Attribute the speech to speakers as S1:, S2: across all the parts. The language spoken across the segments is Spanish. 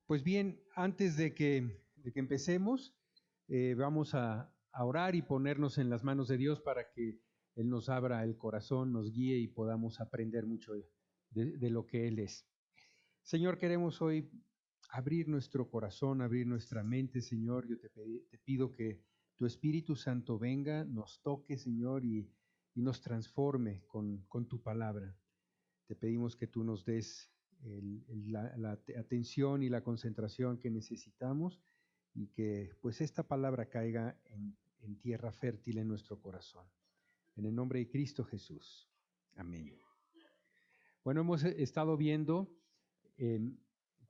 S1: Pues bien, antes de que empecemos, vamos a orar y ponernos en las manos de Dios para que Él nos abra el corazón, nos guíe y podamos aprender mucho de lo que Él es. Señor, queremos hoy abrir nuestro corazón, abrir nuestra mente, Señor. Yo te pido que tu Espíritu Santo venga, nos toque, Señor, y nos transforme con tu palabra. Te pedimos que tú nos des la atención y la concentración que necesitamos y que pues esta palabra caiga en tierra fértil en nuestro corazón. En el nombre de Cristo Jesús. Amén. Bueno, hemos estado viendo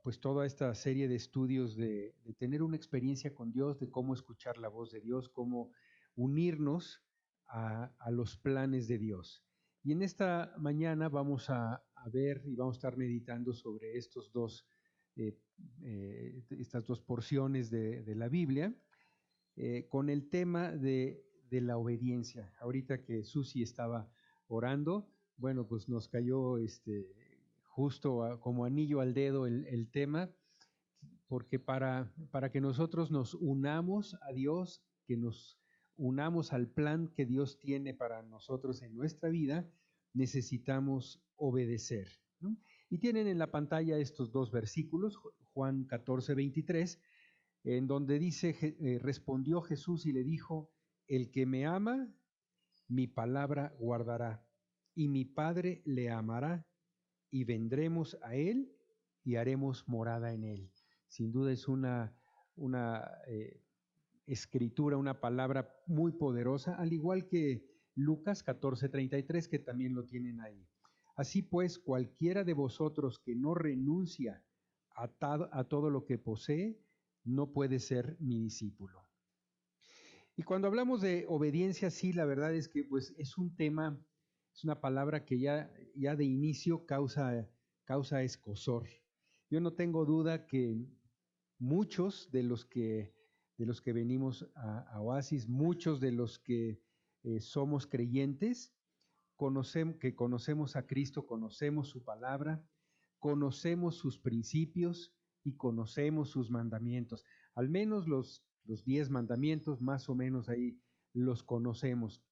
S1: pues toda esta serie de estudios de tener una experiencia con Dios, de cómo escuchar la voz de Dios, cómo unirnos a los planes de Dios. Y en esta mañana vamos a ver y vamos a estar meditando sobre estas dos porciones de la Biblia con el tema de la obediencia. Ahorita que Susi estaba orando, bueno, pues nos cayó justo como anillo al dedo el tema, porque para que nosotros nos unamos a Dios, que nos unamos al plan que Dios tiene para nosotros en nuestra vida, necesitamos obedecer, ¿no? Y tienen en la pantalla estos dos versículos, Juan 14:23, en donde dice, respondió Jesús y le dijo, el que me ama, mi palabra guardará, y mi Padre le amará, y vendremos a él y haremos morada en él. Sin duda es una escritura, una palabra muy poderosa, al igual que Lucas 14:33, que también lo tienen ahí. Así pues, cualquiera de vosotros que no renuncia a todo lo que posee, no puede ser mi discípulo. Y cuando hablamos de obediencia, sí, la verdad es que pues es un tema, es una palabra que ya de inicio causa escozor. Yo no tengo duda que muchos de los que venimos a Oasis, muchos de los que somos creyentes, conocemos a Cristo, conocemos su palabra, conocemos sus principios y conocemos sus mandamientos. Al menos los 10 mandamientos, más o menos ahí los conocemos.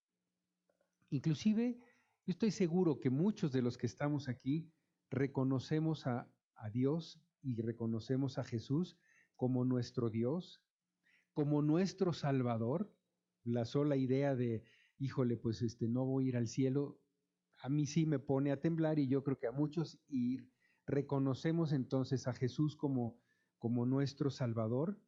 S1: Inclusive, yo estoy seguro que muchos de los que estamos aquí reconocemos a Dios y reconocemos a Jesús como nuestro Dios, como nuestro Salvador. La sola idea de, híjole, pues no voy a ir al cielo, a mí sí me pone a temblar y yo creo que a muchos, y reconocemos entonces a Jesús como nuestro Salvador.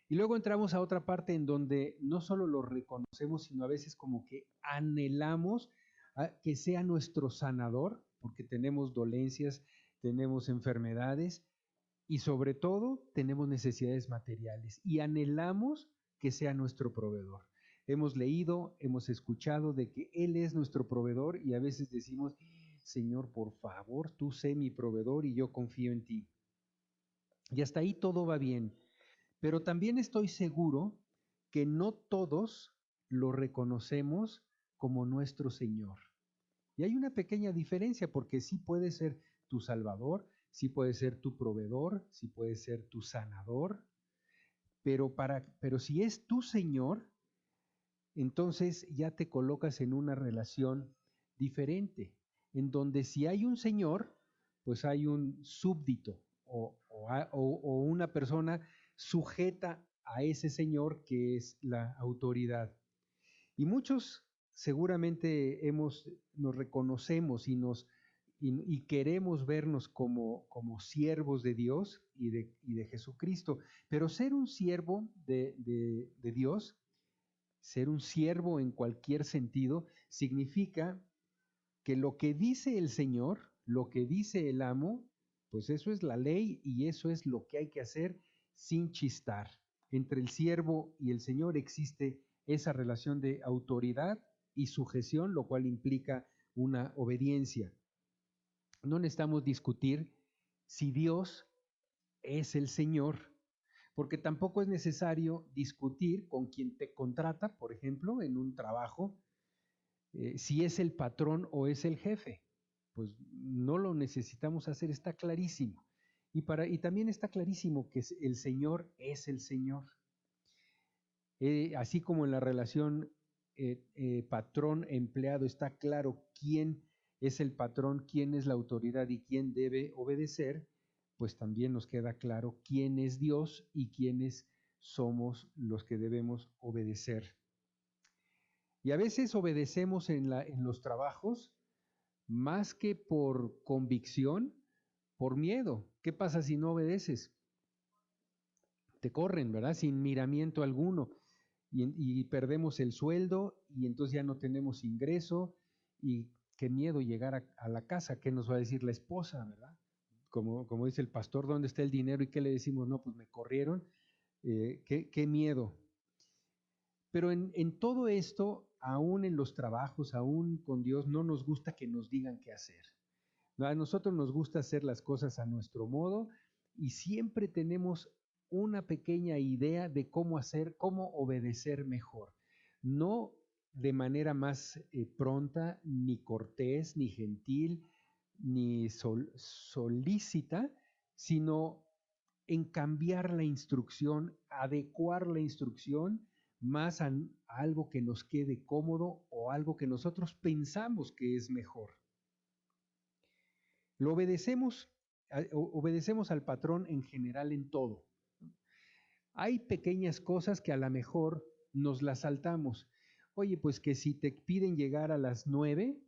S1: Y luego entramos a otra parte en donde no solo lo reconocemos, sino a veces como que anhelamos a que sea nuestro sanador, porque tenemos dolencias, tenemos enfermedades y sobre todo tenemos necesidades materiales y anhelamos que sea nuestro proveedor. Hemos leído, hemos escuchado de que Él es nuestro proveedor y a veces decimos, Señor, por favor, tú sé mi proveedor y yo confío en ti. Y hasta ahí todo va bien. Pero también estoy seguro que no todos lo reconocemos como nuestro Señor. Y hay una pequeña diferencia porque sí puede ser tu Salvador, sí puede ser tu proveedor, sí puede ser tu sanador, pero si es tu Señor, entonces ya te colocas en una relación diferente, en donde si hay un Señor, pues hay un súbdito o una persona sujeta a ese Señor que es la autoridad. Y muchos seguramente nos reconocemos y queremos vernos como siervos de Dios y de Jesucristo, pero ser un siervo de Dios, ser un siervo en cualquier sentido, significa que lo que dice el Señor, lo que dice el amo, pues eso es la ley y eso es lo que hay que hacer sin chistar. Entre el siervo y el Señor existe esa relación de autoridad y sujeción, lo cual implica una obediencia. No necesitamos discutir si Dios es el Señor, porque tampoco es necesario discutir con quien te contrata, por ejemplo, en un trabajo, si es el patrón o es el jefe. Pues no lo necesitamos hacer, está clarísimo. Y también está clarísimo que el Señor es el Señor. Así como en la relación patrón-empleado está claro quién es el patrón, quién es la autoridad y quién debe obedecer, pues también nos queda claro quién es Dios y quiénes somos los que debemos obedecer. Y a veces obedecemos en los trabajos más que por convicción, por miedo. ¿Qué pasa si no obedeces? Te corren, ¿verdad? Sin miramiento alguno. Y perdemos el sueldo y entonces ya no tenemos ingreso y qué miedo llegar a la casa, ¿qué nos va a decir la esposa, verdad? Como dice el pastor, ¿dónde está el dinero? ¿Y qué le decimos? No, pues me corrieron, qué miedo. Pero en todo esto, aún en los trabajos, aún con Dios, no nos gusta que nos digan qué hacer. A nosotros nos gusta hacer las cosas a nuestro modo y siempre tenemos una pequeña idea de cómo hacer, cómo obedecer mejor. No de manera más pronta, ni cortés, ni gentil, ni solícita, sino en cambiar la instrucción, adecuar la instrucción más a algo que nos quede cómodo o algo que nosotros pensamos que es mejor. Lo obedecemos al patrón en general en todo. Hay pequeñas cosas que a lo mejor nos las saltamos. Oye, pues que si te piden llegar a las 9,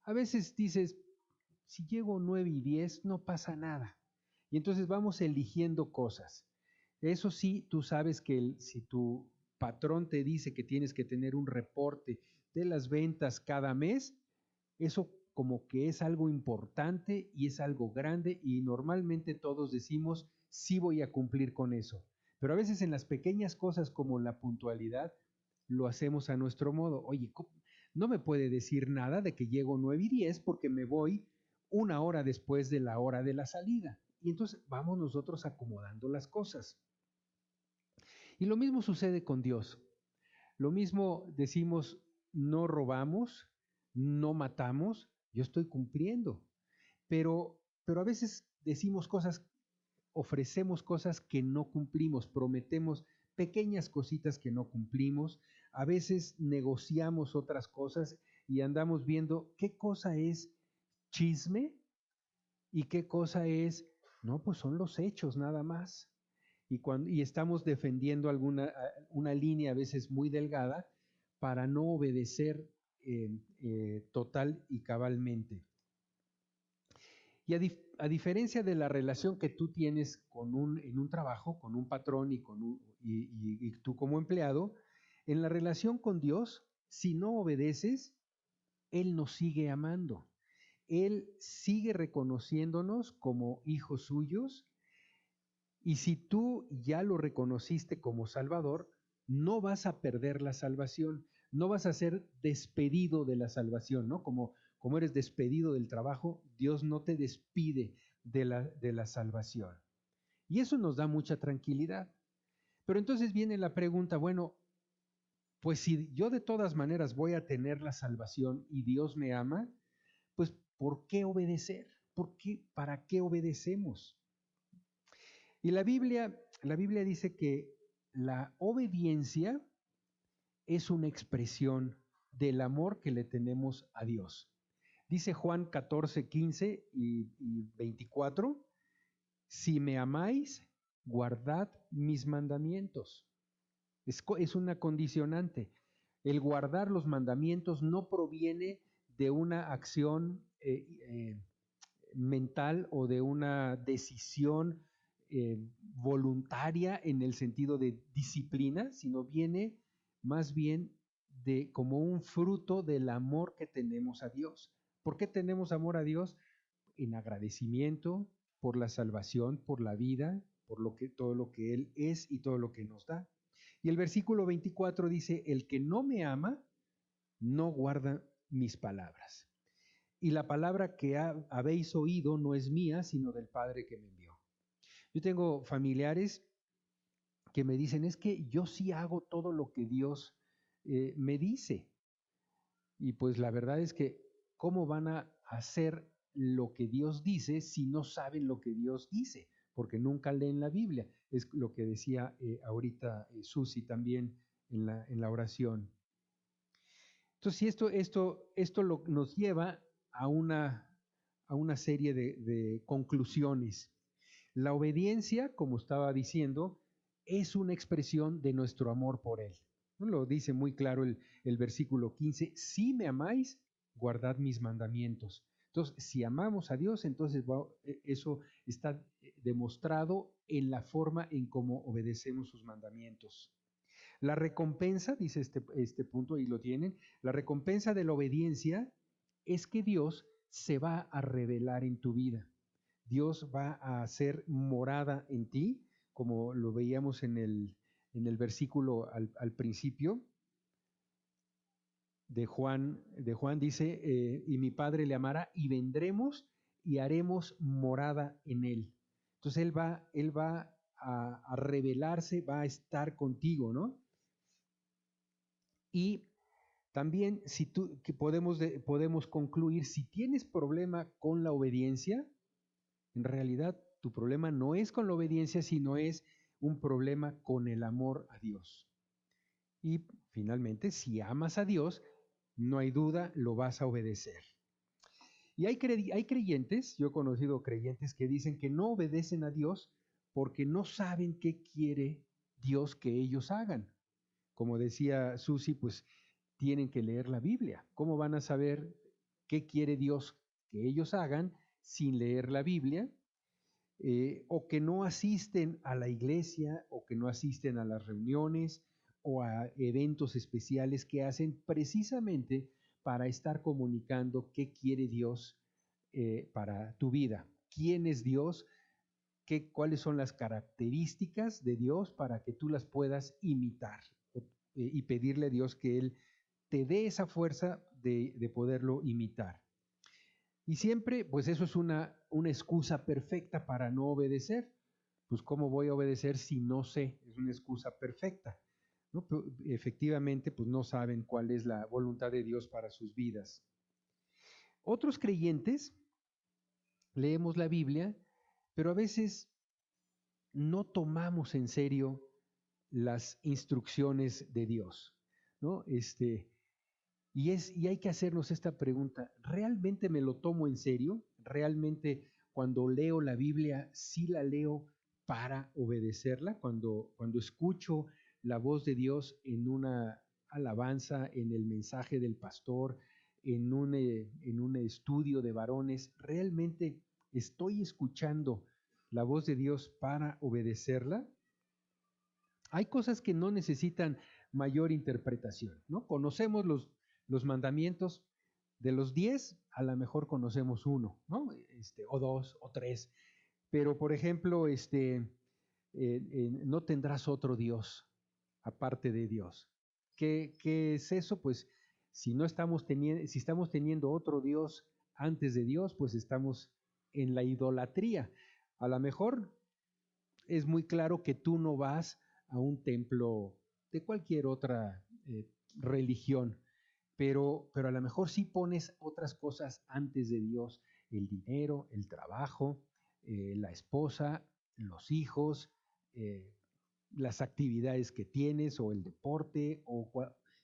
S1: a veces dices, si llego 9:10 no pasa nada. Y entonces vamos eligiendo cosas. Eso sí, tú sabes que si tu patrón te dice que tienes que tener un reporte de las ventas cada mes, eso como que es algo importante y es algo grande y normalmente todos decimos, sí voy a cumplir con eso. Pero a veces en las pequeñas cosas como la puntualidad, lo hacemos a nuestro modo. Oye, no me puede decir nada de que llego 9:10 porque me voy 1 hora después de la hora de la salida. Y entonces vamos nosotros acomodando las cosas. Y lo mismo sucede con Dios. Lo mismo decimos, no robamos, no matamos, yo estoy cumpliendo. Pero a veces decimos cosas, ofrecemos cosas que no cumplimos, prometemos pequeñas cositas que no cumplimos, a veces negociamos otras cosas y andamos viendo qué cosa es chisme y qué cosa es, no, pues son los hechos nada más. Y estamos defendiendo una línea a veces muy delgada para no obedecer total y cabalmente. Y a diferencia de la relación que tú tienes en un trabajo, con un patrón y tú como empleado, en la relación con Dios, si no obedeces, Él nos sigue amando. Él sigue reconociéndonos como hijos suyos. Y si tú ya lo reconociste como Salvador, no vas a perder la salvación, no vas a ser despedido de la salvación, ¿no? Como eres despedido del trabajo, Dios no te despide de la salvación. Y eso nos da mucha tranquilidad. Pero entonces viene la pregunta, bueno, pues si yo de todas maneras voy a tener la salvación y Dios me ama, pues ¿por qué obedecer? ¿Para qué obedecemos? Y la Biblia dice que la obediencia es una expresión del amor que le tenemos a Dios. Dice Juan 14, 15 y 24, si me amáis, guardad mis mandamientos. Es una condicionante. El guardar los mandamientos no proviene de una acción mental o de una decisión voluntaria en el sentido de disciplina, sino viene más bien de como un fruto del amor que tenemos a Dios. ¿Por qué tenemos amor a Dios? En agradecimiento por la salvación, por la vida, por todo lo que Él es y todo lo que nos da. Y el versículo 24 dice, el que no me ama, no guarda mis palabras. Y la palabra que habéis oído no es mía, sino del Padre que me envió. Yo tengo familiares que me dicen, es que yo sí hago todo lo que Dios me dice. Y pues la verdad es que, ¿cómo van a hacer lo que Dios dice si no saben lo que Dios dice? porque nunca leen la Biblia. Es lo que decía ahorita Susi también en la oración. Entonces, esto nos lleva a una serie de conclusiones. La obediencia, como estaba diciendo, es una expresión de nuestro amor por Él. ¿No? Lo dice muy claro el versículo 15, si me amáis, guardad mis mandamientos. Entonces, si amamos a Dios, entonces eso está demostrado en la forma en cómo obedecemos sus mandamientos. La recompensa, dice este punto, y lo tienen, la recompensa de la obediencia es que Dios se va a revelar en tu vida. Dios va a hacer morada en ti, como lo veíamos en el versículo al principio de Juan dice, y mi Padre le amará y vendremos y haremos morada en él. Entonces él va a revelarse, va a estar contigo, ¿no? Y también que podemos concluir, si tienes problema con la obediencia, en realidad tu problema no es con la obediencia, sino es un problema con el amor a Dios. Y finalmente, si amas a Dios, no hay duda, lo vas a obedecer. Y hay creyentes, yo he conocido creyentes que dicen que no obedecen a Dios porque no saben qué quiere Dios que ellos hagan. Como decía Susi, pues tienen que leer la Biblia. ¿Cómo van a saber qué quiere Dios que ellos hagan sin leer la Biblia? O que no asisten a la iglesia, o que no asisten a las reuniones o a eventos especiales que hacen precisamente para estar comunicando qué quiere Dios para tu vida. ¿Quién es Dios? ¿Cuáles son las características de Dios para que tú las puedas imitar? Y pedirle a Dios que Él te dé esa fuerza de poderlo imitar. Y siempre, pues eso es una excusa perfecta para no obedecer. Pues ¿cómo voy a obedecer si no sé? Es una excusa perfecta, ¿no? Pero efectivamente, pues no saben cuál es la voluntad de Dios para sus vidas. Otros creyentes leemos la Biblia, pero a veces no tomamos en serio las instrucciones de Dios, ¿no? Y hay que hacernos esta pregunta, ¿realmente me lo tomo en serio? ¿Realmente cuando leo la Biblia, sí la leo para obedecerla? Cuando escucho la voz de Dios en una alabanza, en el mensaje del pastor, en un estudio de varones, ¿realmente estoy escuchando la voz de Dios para obedecerla? Hay cosas que no necesitan mayor interpretación, ¿no? Conocemos los mandamientos, de los 10, a lo mejor conocemos uno, ¿no? O dos, o tres. Pero, por ejemplo, no tendrás otro Dios aparte de Dios. ¿Qué es eso? Pues si estamos teniendo otro Dios antes de Dios, pues estamos en la idolatría. A lo mejor es muy claro que tú no vas a un templo de cualquier otra religión, pero a lo mejor sí pones otras cosas antes de Dios, el dinero, el trabajo, la esposa, los hijos, las actividades que tienes o el deporte,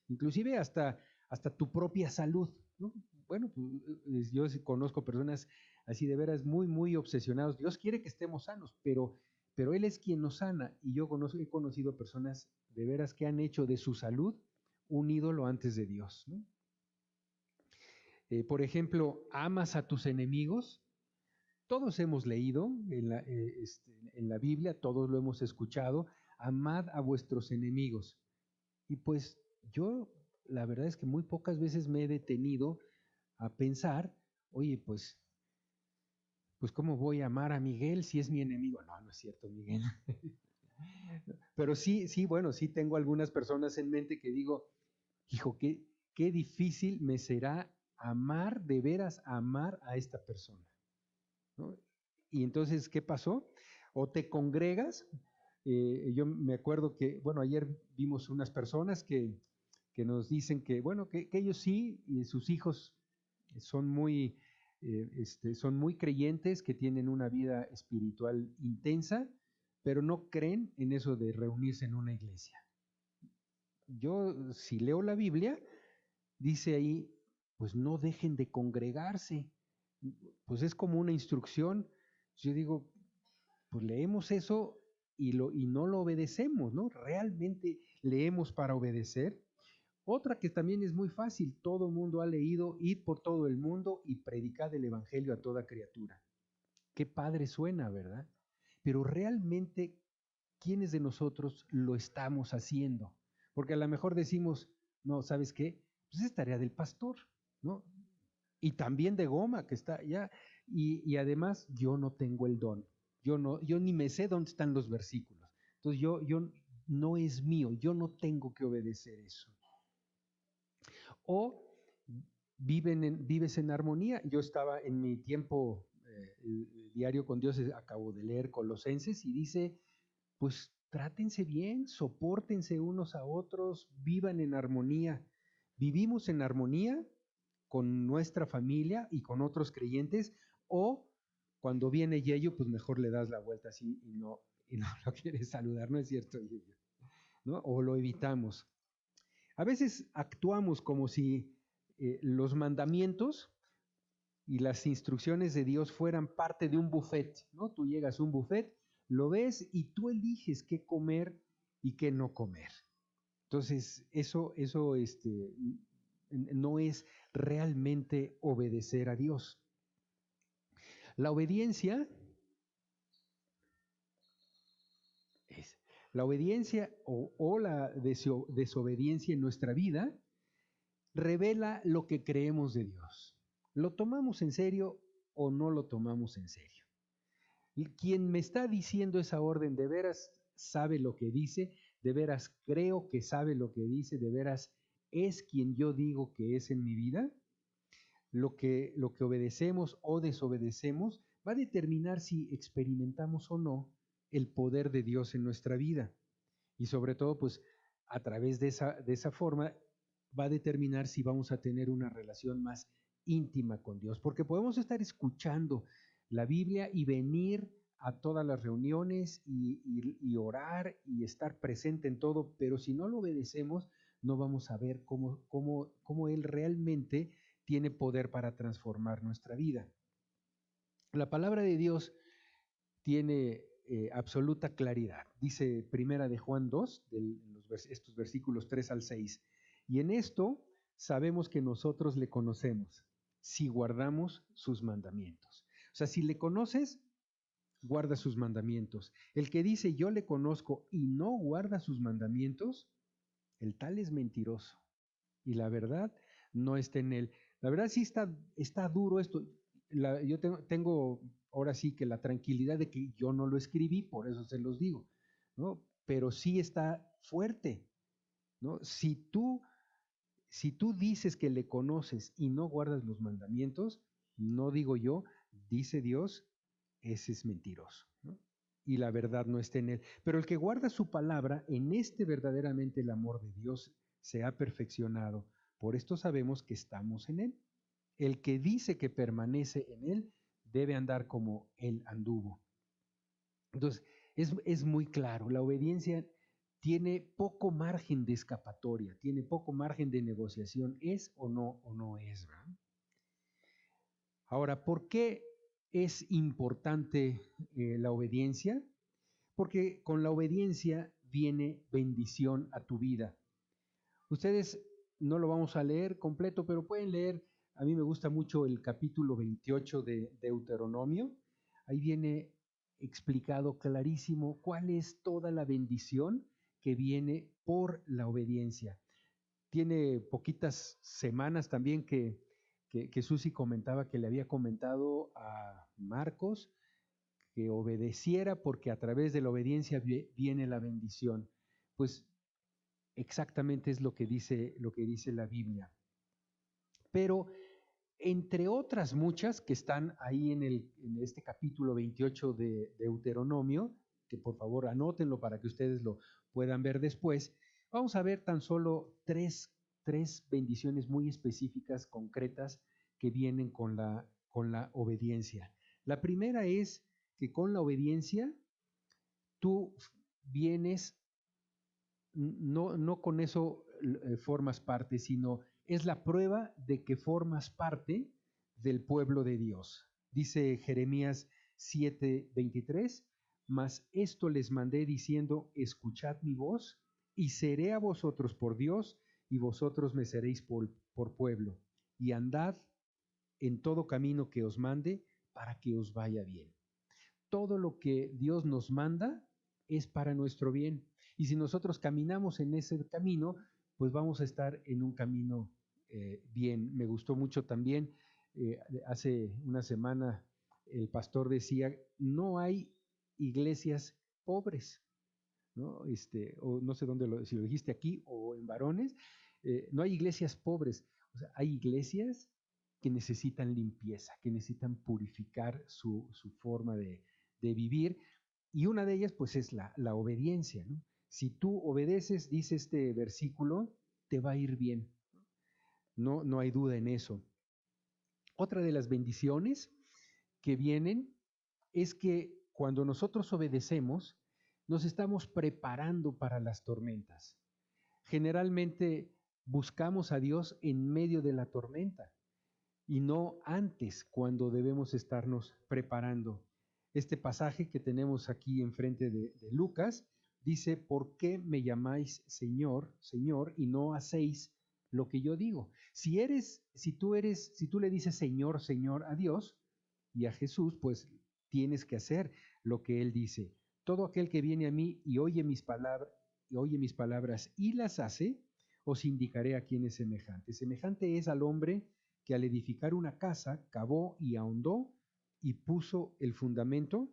S1: inclusive hasta tu propia salud, ¿no? Bueno, pues, yo conozco personas así de veras muy, muy obsesionados. Dios quiere que estemos sanos, pero Él es quien nos sana. Y yo he conocido personas de veras que han hecho de su salud un ídolo antes de Dios, ¿no? Por ejemplo, ¿amas a tus enemigos? Todos hemos leído en la Biblia, todos lo hemos escuchado, amad a vuestros enemigos. Y pues yo, la verdad es que muy pocas veces me he detenido a pensar, oye, pues ¿cómo voy a amar a Miguel si es mi enemigo? No, no es cierto, Miguel. Pero sí, bueno, sí tengo algunas personas en mente que digo, hijo, qué difícil me será amar, de veras amar a esta persona, ¿no? Y entonces, ¿qué pasó? O te congregas, yo me acuerdo que, bueno, ayer vimos unas personas que nos dicen que, bueno, que ellos sí, y sus hijos son muy son muy creyentes, que tienen una vida espiritual intensa, pero no creen en eso de reunirse en una iglesia. Yo, si leo la Biblia, dice ahí, pues no dejen de congregarse. Pues es como una instrucción. Yo digo, pues leemos eso y no lo obedecemos, ¿no? Realmente leemos para obedecer. Otra que también es muy fácil, todo el mundo ha leído, id por todo el mundo y predicad el evangelio a toda criatura. Qué padre suena, ¿verdad? Pero realmente, ¿quiénes de nosotros lo estamos haciendo? Porque a lo mejor decimos, no, ¿sabes qué? Pues es tarea del pastor, ¿no? Y también de Goma, que está allá. Y además, yo no tengo el don. Yo ni me sé dónde están los versículos. Entonces, yo no es mío, yo no tengo que obedecer eso. O vives en armonía. Yo estaba en mi tiempo diario con Dios, acabo de leer Colosenses y dice, pues trátense bien, sopórtense unos a otros, vivan en armonía. Vivimos en armonía con nuestra familia y con otros creyentes, o cuando viene Yeyo, pues mejor le das la vuelta así y no lo quieres saludar, ¿no es cierto, Yeyo? ¿No? O lo evitamos. A veces actuamos como si los mandamientos y las instrucciones de Dios fueran parte de un buffet, ¿no? Tú llegas a un buffet, lo ves y tú eliges qué comer y qué no comer. Entonces, eso no es realmente obedecer a Dios. La obediencia o la desobediencia en nuestra vida revela lo que creemos de Dios. ¿Lo tomamos en serio o no lo tomamos en serio? Quien me está diciendo esa orden, ¿de veras sabe lo que dice? ¿De veras creo que sabe lo que dice? ¿De veras es quien yo digo que es en mi vida? Lo que obedecemos o desobedecemos va a determinar si experimentamos o no el poder de Dios en nuestra vida. Y sobre todo, pues a través de esa forma va a determinar si vamos a tener una relación más íntima con Dios. Porque podemos estar escuchando la Biblia y venir a todas las reuniones y orar y estar presente en todo, pero si no lo obedecemos, no vamos a ver cómo Él realmente tiene poder para transformar nuestra vida. La palabra de Dios tiene absoluta claridad. Dice Primera de Juan 2, estos versículos 3 al 6. Y en esto sabemos que nosotros le conocemos, si guardamos sus mandamientos. O sea, si le conoces, guarda sus mandamientos. El que dice yo le conozco y no guarda sus mandamientos, el tal es mentiroso. Y la verdad no está en él. La verdad sí está duro esto. Yo tengo ahora sí que la tranquilidad de que yo no lo escribí, por eso se los digo, ¿no? Pero sí está fuerte, ¿no? Si tú dices que le conoces y no guardas los mandamientos, no digo yo, dice Dios, ese es mentiroso, ¿no? Y la verdad no está en él. Pero el que guarda su palabra, en este verdaderamente el amor de Dios se ha perfeccionado. Por esto sabemos que estamos en él. El que dice que permanece en él debe andar como él anduvo. Entonces, es muy claro, la obediencia tiene poco margen de escapatoria, tiene poco margen de negociación, es o no es, ¿verdad? Ahora, ¿por qué es importante la obediencia? Porque con la obediencia viene bendición a tu vida. Ustedes no lo vamos a leer completo, pero pueden leer, a mí me gusta mucho el capítulo 28 de Deuteronomio. Ahí viene explicado clarísimo cuál es toda la bendición que viene por la obediencia. Tiene poquitas semanas también que Susi comentaba que le había comentado a Marcos que obedeciera porque a través de la obediencia viene la bendición. Pues exactamente es lo que dice la Biblia. Pero entre otras muchas que están ahí en este capítulo 28 de Deuteronomio, que por favor anótenlo para que ustedes lo puedan ver después, vamos a ver tan solo tres bendiciones muy específicas, concretas, que vienen con la con la obediencia. La primera es que con la obediencia tú vienes, no con eso formas parte, sino es la prueba de que formas parte del pueblo de Dios. Dice Jeremías 7:23, mas esto les mandé diciendo, escuchad mi voz, y seré a vosotros por Dios, y vosotros me seréis por pueblo, y andad en todo camino que os mande, para que os vaya bien. Todo lo que Dios nos manda es para nuestro bien. Y si nosotros caminamos en ese camino, pues vamos a estar en un camino bien. Me gustó mucho también, hace una semana el pastor decía, no hay iglesias pobres, ¿no? O no sé dónde, si lo dijiste aquí o en varones, no hay iglesias pobres, o sea, hay iglesias que necesitan limpieza, que necesitan purificar su forma de vivir, y una de ellas pues es la obediencia, ¿no? Si tú obedeces, dice este versículo, te va a ir bien, no hay duda en eso. Otra de las bendiciones que vienen es que cuando nosotros obedecemos, nos estamos preparando para las tormentas. Generalmente buscamos a Dios en medio de la tormenta y no antes, cuando debemos estarnos preparando. Este pasaje que tenemos aquí enfrente de Lucas dice, ¿por qué me llamáis Señor, Señor, y no hacéis lo que yo digo? Si tú le dices Señor, Señor a Dios y a Jesús, pues tienes que hacer lo que Él dice. Todo aquel que viene a mí y oye mis palabras y las hace, os indicaré a quién es semejante. Semejante es al hombre que al edificar una casa cavó y ahondó y puso el fundamento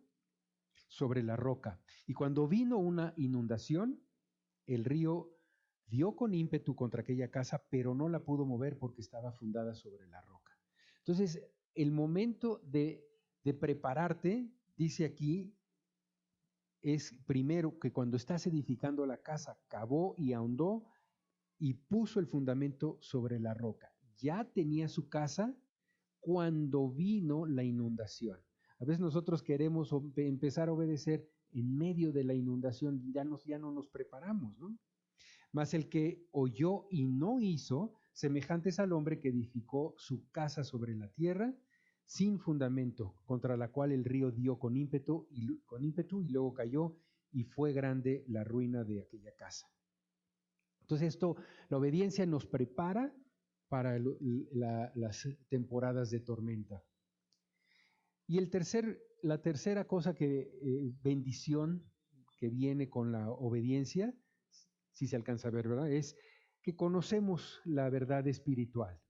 S1: sobre la roca. Y cuando vino una inundación, el río dio con ímpetu contra aquella casa, pero no la pudo mover porque estaba fundada sobre la roca. Entonces, el momento de prepararte, dice aquí, es primero que cuando estás edificando la casa, cavó y ahondó y puso el fundamento sobre la roca. Ya tenía su casa cuando vino la inundación. A veces nosotros queremos empezar a obedecer en medio de la inundación, ya no nos preparamos, ¿no? Mas el que oyó y no hizo, semejante es al hombre que edificó su casa sobre la tierra, sin fundamento, contra la cual el río dio con ímpetu y luego cayó, y fue grande la ruina de aquella casa. Entonces la obediencia nos prepara para las temporadas de tormenta. Y la tercera cosa bendición que viene con la obediencia, si se alcanza a ver, ¿verdad? Es que conocemos la verdad espiritual.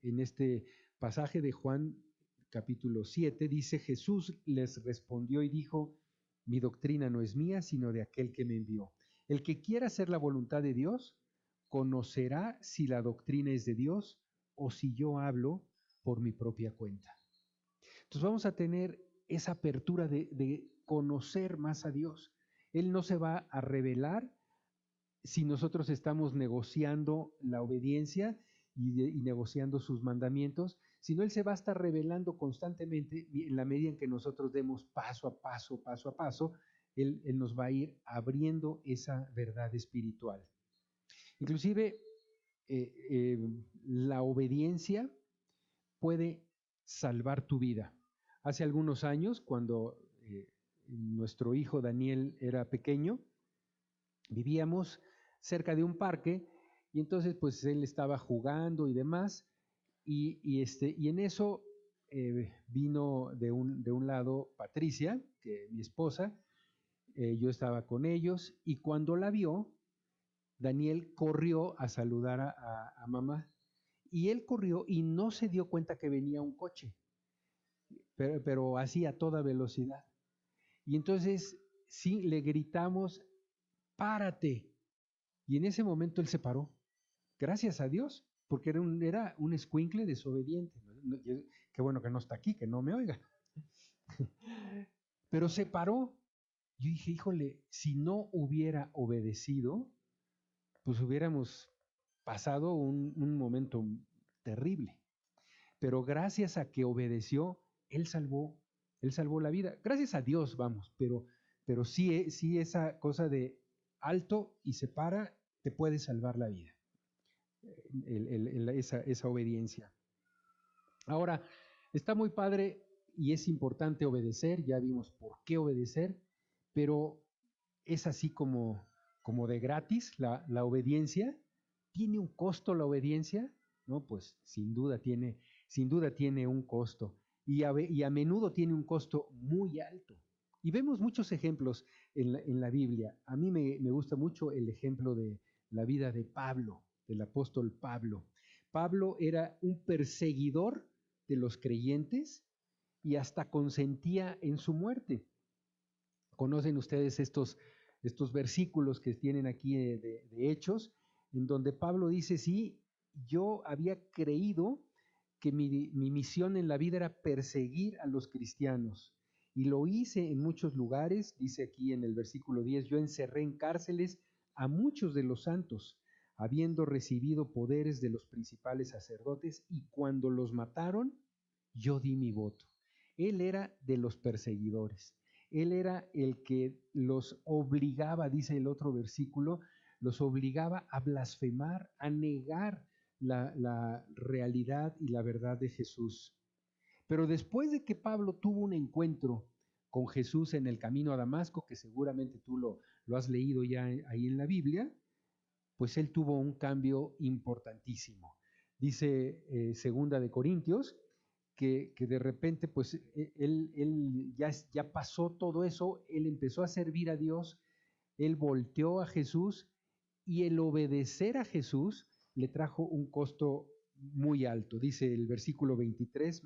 S1: En este pasaje de Juan capítulo 7 dice, Jesús les respondió y dijo, mi doctrina no es mía, sino de aquel que me envió. El que quiera hacer la voluntad de Dios, conocerá si la doctrina es de Dios o si yo hablo por mi propia cuenta. Entonces vamos a tener esa apertura de conocer más a Dios. Él no se va a revelar si nosotros estamos negociando la obediencia y negociando sus mandamientos, sino Él se va a estar revelando constantemente en la medida en que nosotros demos paso a paso, Él nos va a ir abriendo esa verdad espiritual. Inclusive, la obediencia puede salvar tu vida. Hace algunos años, cuando nuestro hijo Daniel era pequeño, vivíamos cerca de un parque y entonces pues él estaba jugando y demás y en eso vino de un lado Patricia, que mi esposa, yo estaba con ellos y cuando la vio, Daniel corrió a saludar a mamá y él corrió y no se dio cuenta que venía un coche, pero así a toda velocidad. Y entonces sí le gritamos, párate. Y en ese momento él se paró, gracias a Dios, porque era un escuincle desobediente. Qué bueno que no está aquí, que no me oiga. Pero se paró. Yo dije, híjole, si no hubiera obedecido, pues hubiéramos pasado un momento terrible. pero gracias a que obedeció, él salvó, él salvó la vida. Gracias a Dios, vamos, pero sí, sí esa cosa de alto y se para, te puede salvar la vida, esa obediencia. Ahora, está muy padre y es importante obedecer, ya vimos por qué obedecer, pero es así como de gratis la obediencia. ¿Tiene un costo la obediencia? No, pues sin duda tiene un costo y a menudo tiene un costo muy alto. Y vemos muchos ejemplos en la Biblia. A mí me gusta mucho el ejemplo de la vida de Pablo, del apóstol Pablo. Pablo era un perseguidor de los creyentes y hasta consentía en su muerte. Conocen ustedes estos versículos que tienen aquí de Hechos, en donde Pablo dice, sí, yo había creído que mi misión en la vida era perseguir a los cristianos. Y lo hice en muchos lugares, dice aquí en el versículo 10, yo encerré en cárceles a muchos de los santos, habiendo recibido poderes de los principales sacerdotes, y cuando los mataron, yo di mi voto. Él era de los perseguidores. Él era el que los obligaba, dice el otro versículo, los obligaba a blasfemar, a negar la realidad y la verdad de Jesús. Pero después de que Pablo tuvo un encuentro con Jesús en el camino a Damasco, que seguramente tú lo has leído ya ahí en la Biblia, pues él tuvo un cambio importantísimo. Dice Segunda de Corintios, que de repente pues él ya pasó todo eso, él empezó a servir a Dios, él volteó a Jesús y el obedecer a Jesús le trajo un costo muy alto. Dice el versículo 23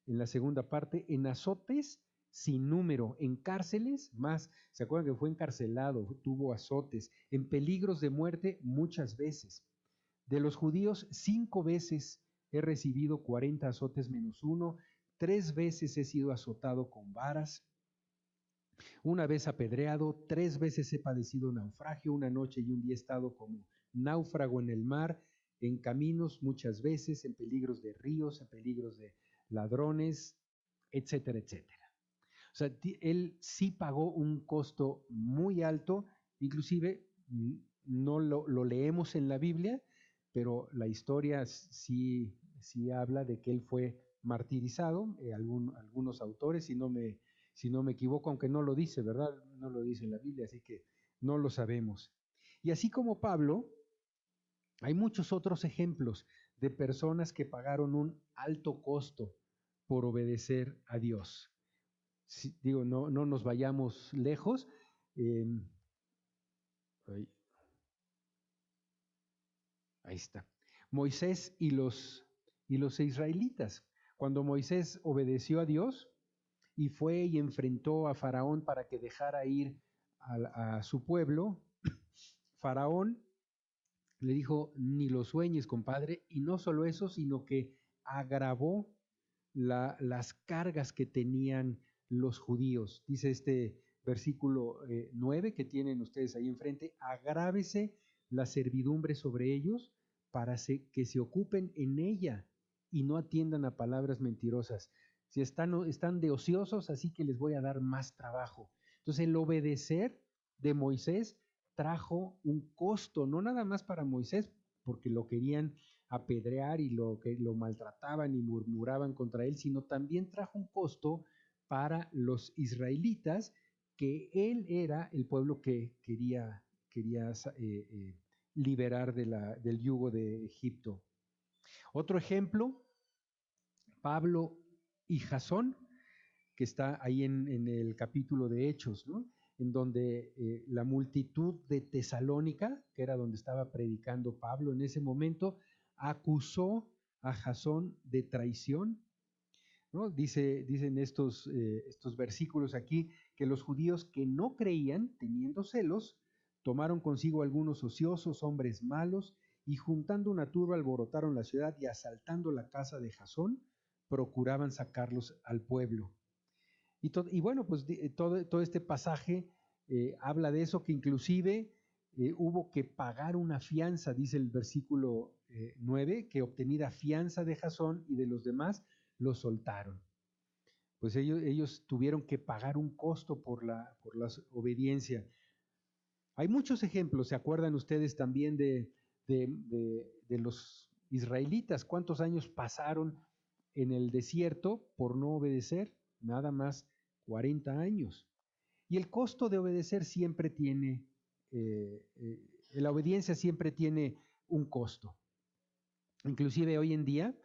S1: en la segunda parte, en azotes sin número, en cárceles más, ¿se acuerdan que fue encarcelado, tuvo azotes, en peligros de muerte muchas veces? De los judíos 5 veces he recibido 40 azotes menos uno, 3 veces he sido azotado con varas, una vez apedreado, 3 veces he padecido naufragio, una noche y un día he estado como náufrago en el mar, en caminos muchas veces, en peligros de ríos, en peligros de ladrones, etcétera, etcétera. O sea, él sí pagó un costo muy alto, inclusive no lo leemos en la Biblia, pero la historia sí habla de que él fue martirizado, algunos autores, si no me equivoco, aunque no lo dice, ¿verdad? No lo dice en la Biblia, así que no lo sabemos. Y así como Pablo, hay muchos otros ejemplos de personas que pagaron un alto costo por obedecer a Dios. Digo, no nos vayamos lejos. Ahí está. Moisés y los israelitas. Cuando Moisés obedeció a Dios y fue y enfrentó a Faraón para que dejara ir a su pueblo, Faraón le dijo, ni lo sueñes, compadre, y no solo eso, sino que agravó las cargas que tenían los judíos. Dice este versículo 9 que tienen ustedes ahí enfrente, agrávese la servidumbre sobre ellos para que se ocupen en ella y no atiendan a palabras mentirosas. Si están de ociosos, así que les voy a dar más trabajo. Entonces el obedecer de Moisés trajo un costo, no nada más para Moisés, porque lo querían apedrear y lo maltrataban y murmuraban contra él, sino también trajo un costo para los israelitas, que él era el pueblo que quería liberar del yugo de Egipto. Otro ejemplo, Pablo y Jasón, que está ahí en el capítulo de Hechos, ¿no? En donde la multitud de Tesalónica, que era donde estaba predicando Pablo en ese momento, acusó a Jasón de traición, ¿no? Dicen estos versículos aquí que los judíos que no creían, teniendo celos, tomaron consigo algunos ociosos, hombres malos, y juntando una turba alborotaron la ciudad y asaltando la casa de Jasón, procuraban sacarlos al pueblo. Y bueno, pues todo este pasaje habla de eso, que inclusive hubo que pagar una fianza, dice el versículo 9, que obtenida fianza de Jasón y de los demás, lo soltaron. Pues ellos tuvieron que pagar un costo por la obediencia. Hay muchos ejemplos, ¿se acuerdan ustedes también de los israelitas? ¿Cuántos años pasaron en el desierto por no obedecer? Nada más 40 años. Y el costo de obedecer siempre tiene, la obediencia siempre tiene un costo. Inclusive hoy en día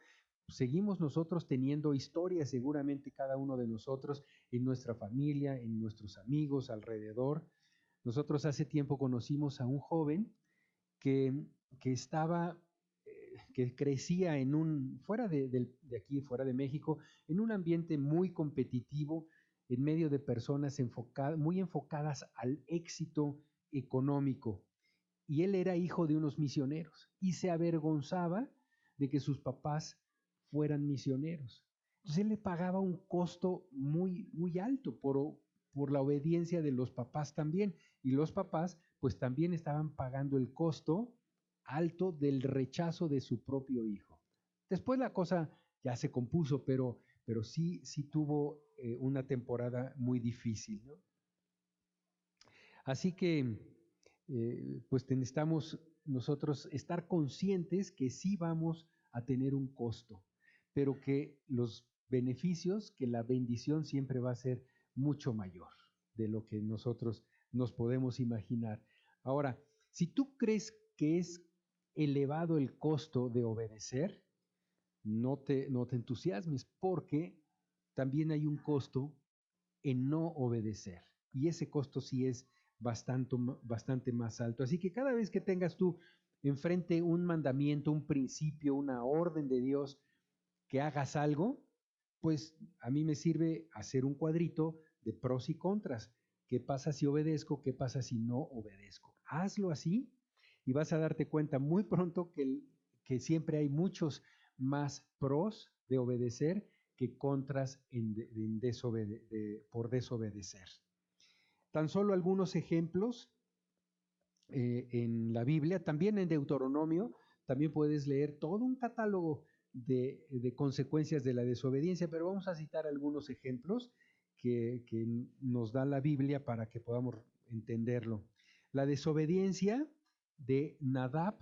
S1: seguimos nosotros teniendo historias, seguramente cada uno de nosotros, en nuestra familia, en nuestros amigos alrededor. Nosotros hace tiempo conocimos a un joven que, estaba, que crecía fuera de aquí, fuera de México, en un ambiente muy competitivo, en medio de personas muy enfocadas al éxito económico. Y él era hijo de unos misioneros y se avergonzaba de que sus papás fueran misioneros. Entonces él le pagaba un costo muy, muy alto por la obediencia de los papás también. Y los papás pues también estaban pagando el costo alto del rechazo de su propio hijo. Después la cosa ya se compuso, pero sí tuvo una temporada muy difícil, ¿no? Así que pues necesitamos nosotros estar conscientes que sí vamos a tener un costo, pero que los beneficios, que la bendición siempre va a ser mucho mayor de lo que nosotros nos podemos imaginar. Ahora, si tú crees que es elevado el costo de obedecer, no te entusiasmes, porque también hay un costo en no obedecer, y ese costo sí es bastante más alto. Así que cada vez que tengas tú enfrente un mandamiento, un principio, una orden de Dios, que hagas algo, pues a mí me sirve hacer un cuadrito de pros y contras. ¿Qué pasa si obedezco? ¿Qué pasa si no obedezco? Hazlo así y vas a darte cuenta muy pronto que siempre hay muchos más pros de obedecer que contras por desobedecer. Tan solo algunos ejemplos en la Biblia, también en Deuteronomio, también puedes leer todo un catálogo de consecuencias de la desobediencia, pero vamos a citar algunos ejemplos que nos da la Biblia para que podamos entenderlo. La desobediencia de Nadab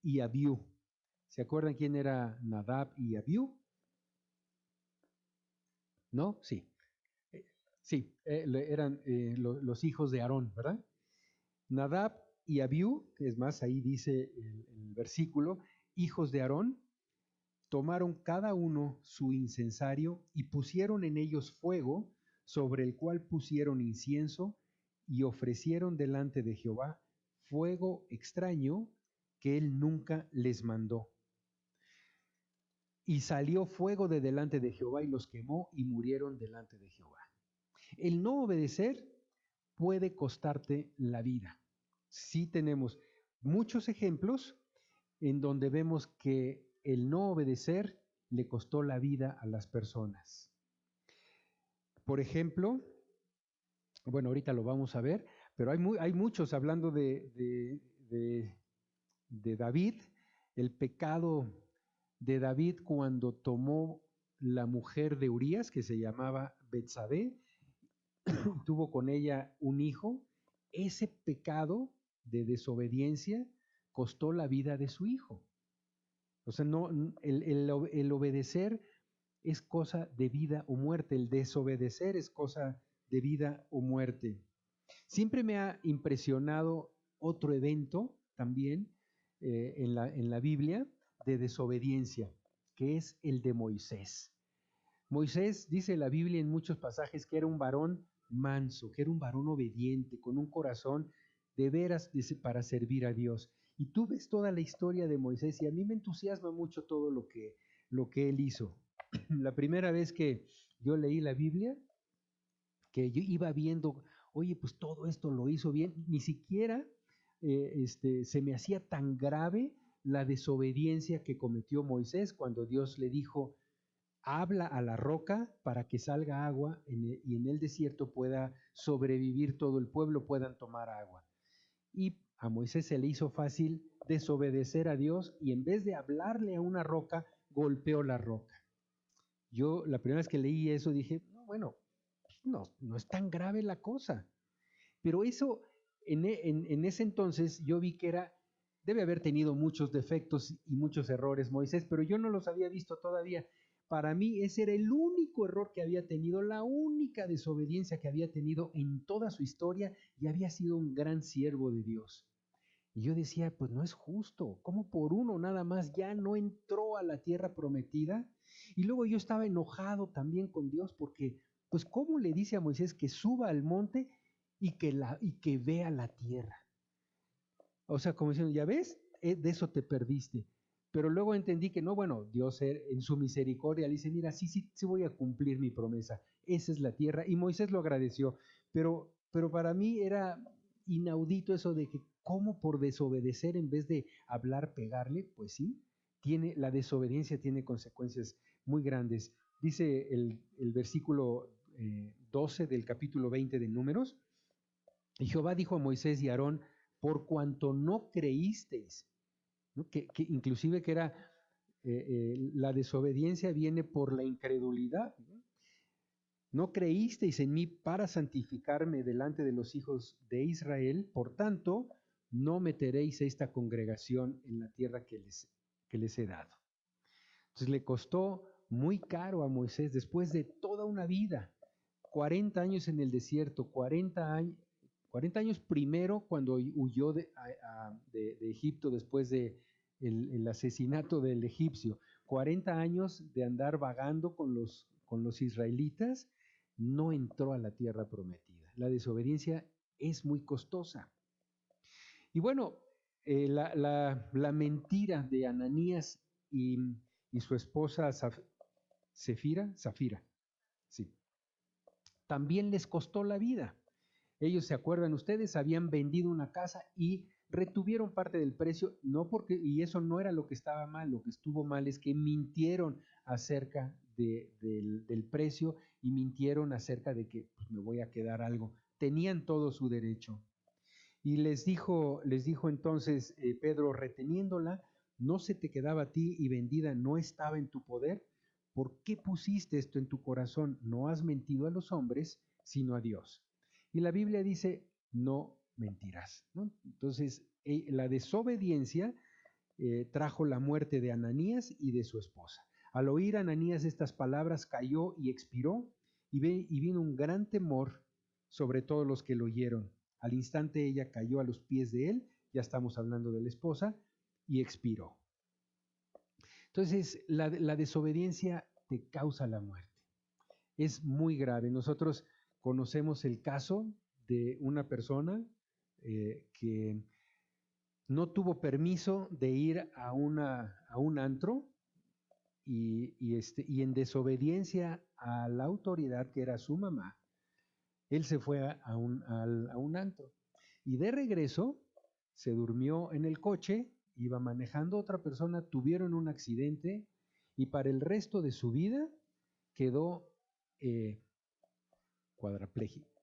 S1: y Abiú. ¿Se acuerdan quién era Nadab y Abiú? ¿No? Sí. Sí, eran los hijos de Aarón, ¿verdad? Nadab y Abiú, es más, ahí dice el versículo, hijos de Aarón, tomaron cada uno su incensario y pusieron en ellos fuego, sobre el cual pusieron incienso y ofrecieron delante de Jehová fuego extraño que él nunca les mandó. Y salió fuego de delante de Jehová y los quemó y murieron delante de Jehová. El no obedecer puede costarte la vida. Sí tenemos muchos ejemplos en donde vemos que el no obedecer le costó la vida a las personas. Por ejemplo, bueno, ahorita lo vamos a ver, pero hay muchos hablando de David, el pecado de David cuando tomó la mujer de Urías, que se llamaba Betsabé, tuvo con ella un hijo. Ese pecado de desobediencia costó la vida de su hijo. O sea, no, el obedecer es cosa de vida o muerte, el desobedecer es cosa de vida o muerte. Siempre me ha impresionado otro evento también en la Biblia de desobediencia, que es el de Moisés. Moisés, dice la Biblia en muchos pasajes, que era un varón manso, que era un varón obediente, con un corazón de veras para servir a Dios. Y tú ves toda la historia de Moisés y a mí me entusiasma mucho todo lo que él hizo. La primera vez que yo leí la Biblia, que yo iba viendo, oye, pues todo esto lo hizo bien, ni siquiera se me hacía tan grave la desobediencia que cometió Moisés cuando Dios le dijo, habla a la roca para que salga agua y en el desierto pueda sobrevivir todo el pueblo, puedan tomar agua. Y A Moisés se le hizo fácil desobedecer a Dios y en vez de hablarle a una roca, golpeó la roca. Yo la primera vez que leí eso dije, no, bueno, no es tan grave la cosa. Pero eso, en ese entonces yo vi que debe haber tenido muchos defectos y muchos errores Moisés, pero yo no los había visto todavía. Para mí ese era el único error que había tenido, la única desobediencia que había tenido en toda su historia, y había sido un gran siervo de Dios. Y yo decía, pues no es justo, ¿cómo por uno nada más ya no entró a la tierra prometida? Y luego yo estaba enojado también con Dios porque, pues, ¿cómo le dice a Moisés que suba al monte y que vea la tierra? O sea, como diciendo, ya ves, de eso te perdiste. Pero luego entendí que no, bueno, Dios en su misericordia le dice, mira, sí voy a cumplir mi promesa. Esa es la tierra. Y Moisés lo agradeció. Pero para mí era inaudito eso de que cómo por desobedecer en vez de hablar, pegarle, pues sí, la desobediencia tiene consecuencias muy grandes. Dice el versículo 12 del capítulo 20 de Números, y Jehová dijo a Moisés y a Aarón, por cuanto no creísteis, ¿no? Que inclusive que era la desobediencia viene por la incredulidad. No creísteis en mí para santificarme delante de los hijos de Israel, por tanto, no meteréis esta congregación en la tierra que les he dado. Entonces le costó muy caro a Moisés, después de toda una vida, 40 años en el desierto, 40 años primero cuando huyó de Egipto después de el asesinato del egipcio, 40 años de andar vagando con los israelitas, no entró a la tierra prometida. La desobediencia es muy costosa. Y bueno, la mentira de Ananías y su esposa Zafira, sí, también les costó la vida. Ellos, ¿se acuerdan ustedes? Habían vendido una casa y retuvieron parte del precio, y eso no era lo que estaba mal, lo que estuvo mal es que mintieron acerca del precio y mintieron acerca de que pues, me voy a quedar algo. Tenían todo su derecho. Y les dijo entonces Pedro, reteniéndola, no se te quedaba a ti y vendida no estaba en tu poder. ¿Por qué pusiste esto en tu corazón? No has mentido a los hombres, sino a Dios. Y la Biblia dice, no mentirás, ¿no? Entonces, la desobediencia trajo la muerte de Ananías y de su esposa. Al oír Ananías estas palabras, cayó y expiró, y vino un gran temor sobre todos los que lo oyeron. Al instante ella cayó a los pies de él, ya estamos hablando de la esposa, y expiró. Entonces, la desobediencia te causa la muerte. Es muy grave. Nosotros conocemos el caso de una persona que no tuvo permiso de ir a un antro y en desobediencia a la autoridad que era su mamá, él se fue a un antro. Y de regreso se durmió en el coche, iba manejando otra persona, tuvieron un accidente y para el resto de su vida quedó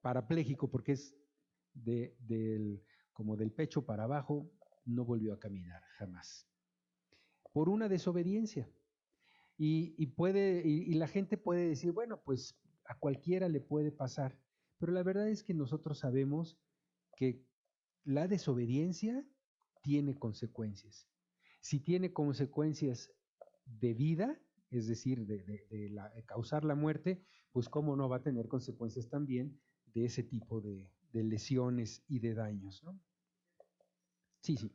S1: parapléjico porque es como del pecho para abajo, no volvió a caminar jamás. Por una desobediencia. Y la gente puede decir, bueno, pues a cualquiera le puede pasar. Pero la verdad es que nosotros sabemos que la desobediencia tiene consecuencias. Si tiene consecuencias de vida, es decir, de causar la muerte, pues cómo no va a tener consecuencias también de ese tipo de lesiones y de daños, ¿no? Sí, sí.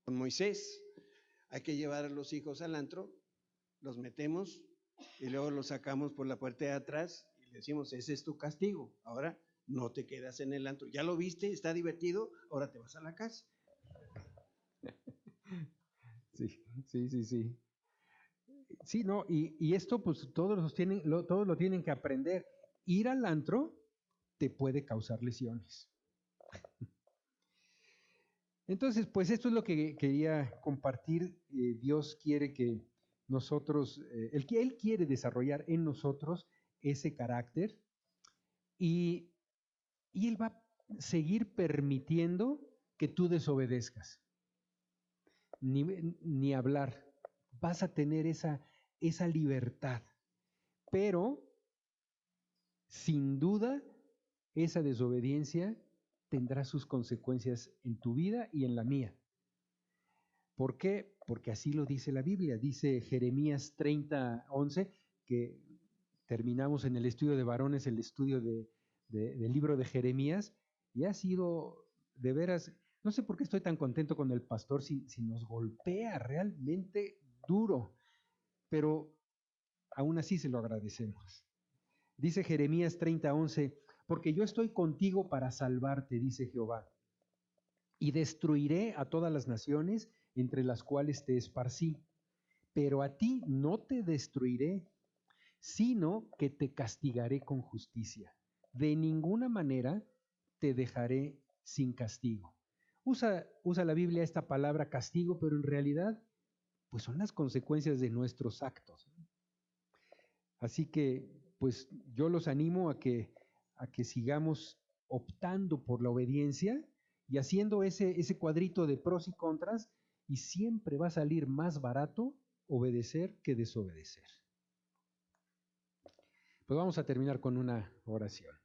S2: Con Moisés, hay que llevar a los hijos al antro, los metemos y luego los sacamos por la puerta de atrás y le decimos, ese es tu castigo, ahora no te quedas en el antro. Ya lo viste, está divertido, ahora te vas a la casa.
S1: Sí, sí, sí, sí. Sí, no, y esto pues todos lo tienen que aprender. Ir al antro te puede causar lesiones. Entonces, pues esto es lo que quería compartir. Dios quiere que nosotros, Él quiere desarrollar en nosotros ese carácter y, y Él va a seguir permitiendo que tú desobedezcas, ni hablar. Vas a tener esa libertad, pero sin duda esa desobediencia tendrá sus consecuencias en tu vida y en la mía. ¿Por qué? Porque así lo dice la Biblia. Dice Jeremías 30:11, que terminamos en el estudio de varones, el estudio del libro de Jeremías, y ha sido de veras, no sé por qué estoy tan contento con el pastor si nos golpea realmente duro, pero aún así se lo agradecemos. Dice Jeremías 30:11, porque yo estoy contigo para salvarte, dice Jehová, y destruiré a todas las naciones entre las cuales te esparcí, pero a ti no te destruiré, sino que te castigaré con justicia. De ninguna manera te dejaré sin castigo. Usa la Biblia esta palabra castigo, pero en realidad pues son las consecuencias de nuestros actos. Así que pues yo los animo a que sigamos optando por la obediencia y haciendo ese cuadrito de pros y contras, y siempre va a salir más barato obedecer que desobedecer. Pues vamos a terminar con una oración.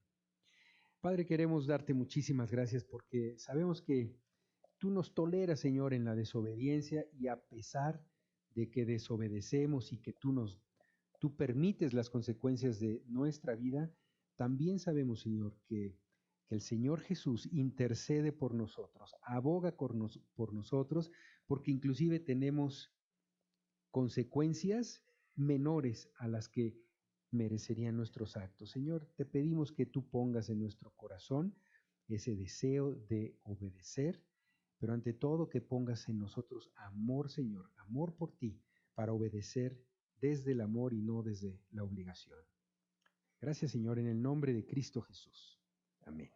S1: Padre, queremos darte muchísimas gracias porque sabemos que tú nos toleras, Señor, en la desobediencia, y a pesar de que desobedecemos y que tú permites las consecuencias de nuestra vida, también sabemos, Señor, que el Señor Jesús intercede por nosotros, aboga por nosotros, porque inclusive tenemos consecuencias menores a las que merecerían nuestros actos. Señor, te pedimos que tú pongas en nuestro corazón ese deseo de obedecer, pero ante todo que pongas en nosotros amor, Señor, amor por ti, para obedecer desde el amor y no desde la obligación. Gracias, Señor, en el nombre de Cristo Jesús. Amén.